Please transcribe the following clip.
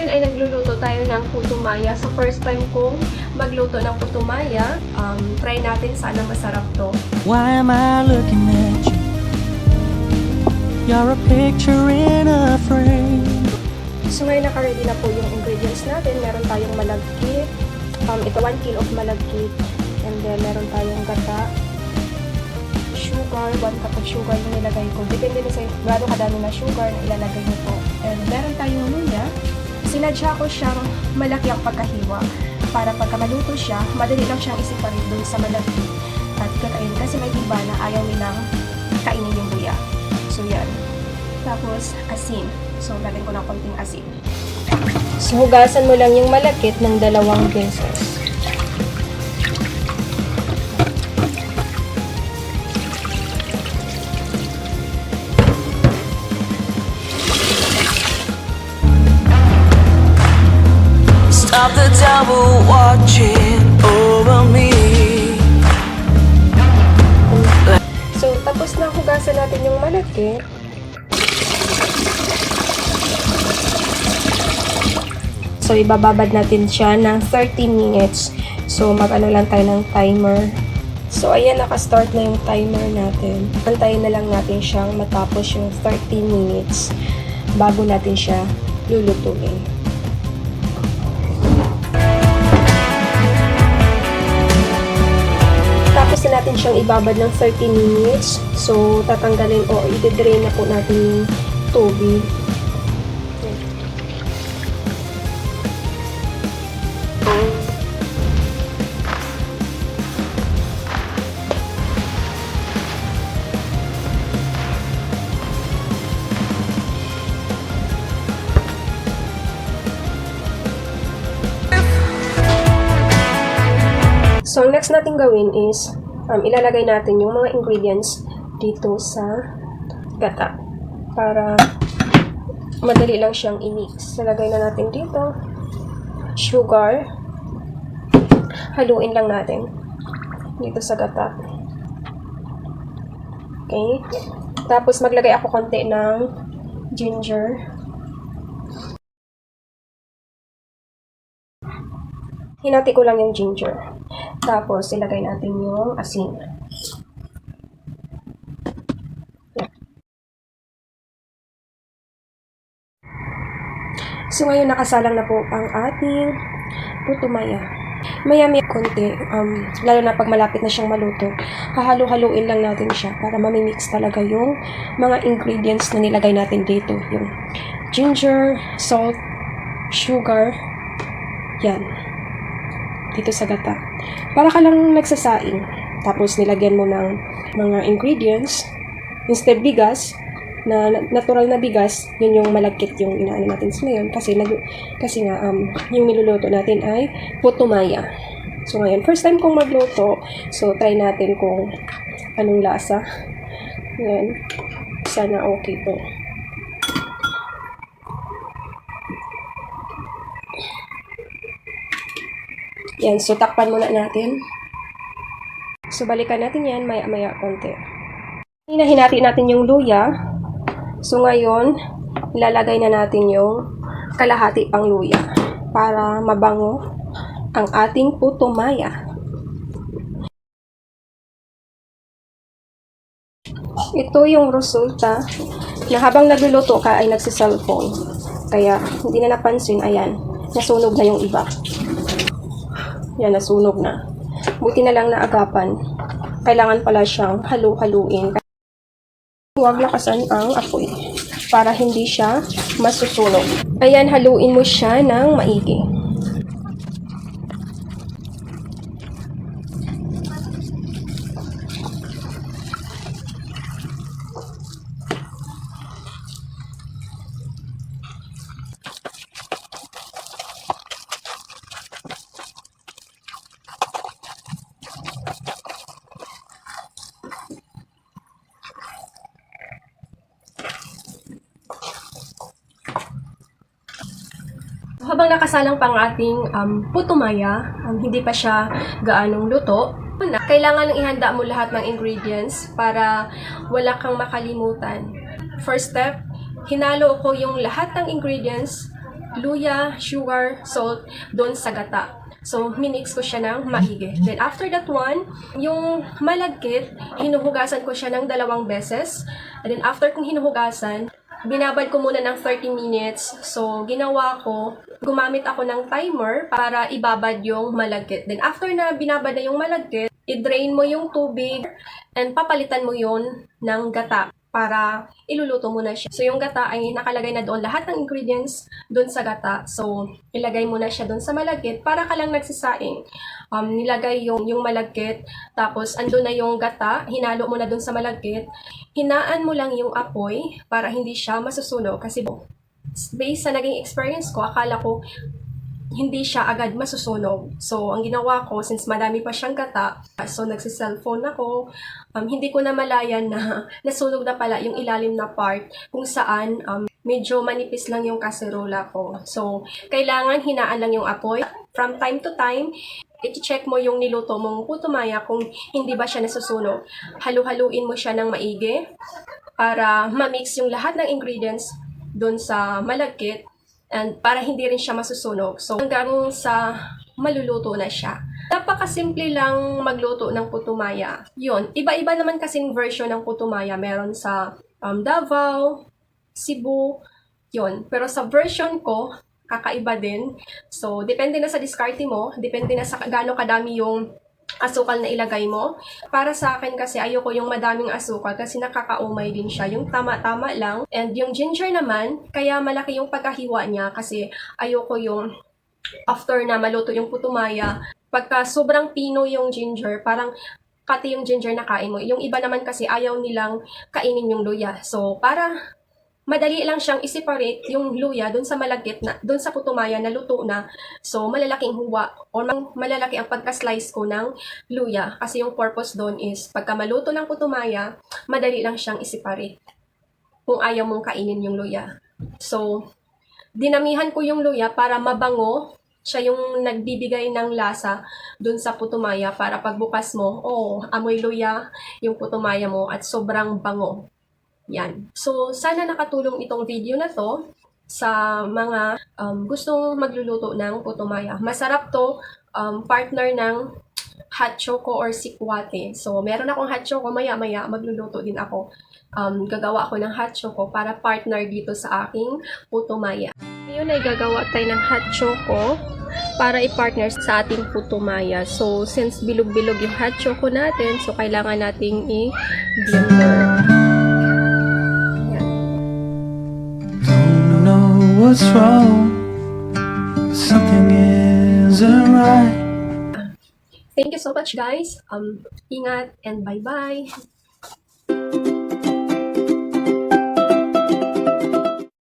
ngayon ay nagluluto tayo ng puto maya. So first time kong magluto ng puto maya. Try natin, sana masarap to. Why am I looking at you? You're a picture in a frame. So ngayon naka-ready na po yung ingredients natin. Meron tayong malagkit. Ito 1 kilo of malagkit. And then meron tayong gata. Sugar, 1 cup of sugar yung nilagay ko. Depende na sa gaano kadami na sugar na ilalagay nyo po. And meron tayong luya. Sinadya ko siyang malaki ang pagkahiwa para pagka maluto siya, madali lang siyang isiparin dun sa malaki. At kakain kasi may iba na ayaw nilang kainin yung luya. So yan. Tapos asin. So lagyan ko ng konting asin. So hugasan mo lang yung malakit ng 2 beses. Stop the devil watching over me. So, tapos na hugasan natin yung malaki. So, ibababad natin siya ng 30 minutes. So, mag-ano lang tayo ng timer. So, ayan, naka-start na yung timer natin. Antayin na lang natin siyang matapos yung 30 minutes bago natin siya lulutuin. Tapos na natin siyang ibabad ng 30 minutes. So, tatanggalin o i-drain na po natin yung tubig. So, ang next natin gawin is ilalagay natin yung mga ingredients dito sa gata para madali lang siyang i-mix. Lalagay na natin dito sugar. Haluin lang natin dito sa gata. Okay. Tapos maglagay ako konti ng ginger. Hinati ko lang yung ginger. Tapos, ilagay natin yung asin. So, ngayon nakasalang na po ang ating puto maya. Maya-maya konti, lalo na pag malapit na siyang maluto, hahalo-haluin lang natin siya para mamimix talaga yung mga ingredients na nilagay natin dito. Yung ginger, salt, sugar, yan. Dito sa gata. Para ka lang nagsasaing. Tapos nilagyan mo ng mga ingredients. Instead bigas, na natural na bigas, yun yung malagkit yung inaano natin sa ngayon. Kasi nga, yung niluluto natin ay puto maya. So ngayon, first time kong magluto. So try natin kung anong lasa. Yan. Sana okay to. Yan, so takpan muna natin. So balikan natin yan, maya-maya konti. Hinati natin yung luya. So ngayon, ilalagay na natin yung kalahati pang luya para mabango ang ating puto maya. Ito yung resulta na habang nagluluto ka ay nagsiselfone. Kaya hindi na napansin, ayan, nasunog na yung iba. Yan, nasunog na. Buti na lang naagapan. Kailangan pala siyang halu-haluin. Huwag lakasan ang apoy para hindi siya masusunog. Ayan, haluin mo siya ng maigi. Habang nakasalang pang ating puto maya, hindi pa siya gaanong luto, kailangan nang ihanda mo lahat ng ingredients para wala kang makalimutan. First step, hinalo ko yung lahat ng ingredients luya, sugar, salt doon sa gata. So, minix ko siya ng maigi. Then, after that one, yung malagkit, hinuhugasan ko siya ng 2 beses. And then, after kong hinuhugasan, binabad ko muna ng 30 minutes. So, ginawa ko, gumamit ako ng timer para ibabad yung malagkit. Then, after na binabad na yung malagkit, i-drain mo yung tubig and papalitan mo yun ng gata para iluluto mo na siya. So, yung gata ay nakalagay na doon lahat ng ingredients doon sa gata. So, ilagay mo na siya doon sa malagkit para ka lang nagsisaing. Nilagay yung malagkit, tapos andun na yung gata, hinalo mo na doon sa malagkit. Hinaan mo lang yung apoy para hindi siya masusunog. Kasi based sa naging experience ko, akala ko hindi siya agad masusunog. So, ang ginawa ko, since madami pa siyang gata, so nagsi-cellphone ako, hindi ko na malayan na nasunog na pala yung ilalim na part kung saan medyo manipis lang yung kaserola ko. So, kailangan hinaan lang yung apoy. From time to time, i-check mo yung niluto mong putumaya kung hindi ba siya nasusunog. Halu-haluin mo siya ng maigi para ma-mix yung lahat ng ingredients doon sa malagkit and para hindi rin siya masusunog. So, hanggang sa maluluto na siya. Napakasimple lang magluto ng putumaya. Yun, iba-iba naman kasing version ng putumaya. Meron sa Davao, Cebu, yun. Pero sa version ko, kakaiba din. So, depende na sa diskarte mo, depende na sa gaano kadami yung asukal na ilagay mo. Para sa akin kasi ayoko yung madaming asukal kasi nakakaumay din siya. Yung tama-tama lang. And yung ginger naman, kaya malaki yung pagkahiwa niya kasi ayoko yung after na maluto yung putumaya, pagka sobrang pino yung ginger, parang pati yung ginger na kain mo. Yung iba naman kasi ayaw nilang kainin yung luya. So, para madali lang siyang i-separate yung luya doon sa malagkit na, doon sa putumaya na luto na. So, malalaking huwa or malalaki ang pagka-slice ko ng luya. Kasi yung purpose doon is, pagka maluto ng putumaya, madali lang siyang i-separate kung ayaw mong kainin yung luya. So, dinamihan ko yung luya para mabango. Siya yung nagbibigay ng lasa doon sa putumaya para pagbukas mo, amoy luya yung putumaya mo at sobrang bango. Yan. So, sana nakatulong itong video na to sa mga gustong magluluto ng putumaya. Masarap to, partner ng hot choco or sikwate. So, meron akong hot choco, maya-maya magluluto din ako. Gagawa ako ng hot choco para partner dito sa aking putumaya. Ngayon ay gagawa tayo ng hot choco para i-partner sa ating putumaya. So, since bilog-bilog yung hot choco natin, so kailangan nating i-blender. What's wrong? Something isn't right. Thank you so much guys. Ingat and bye-bye.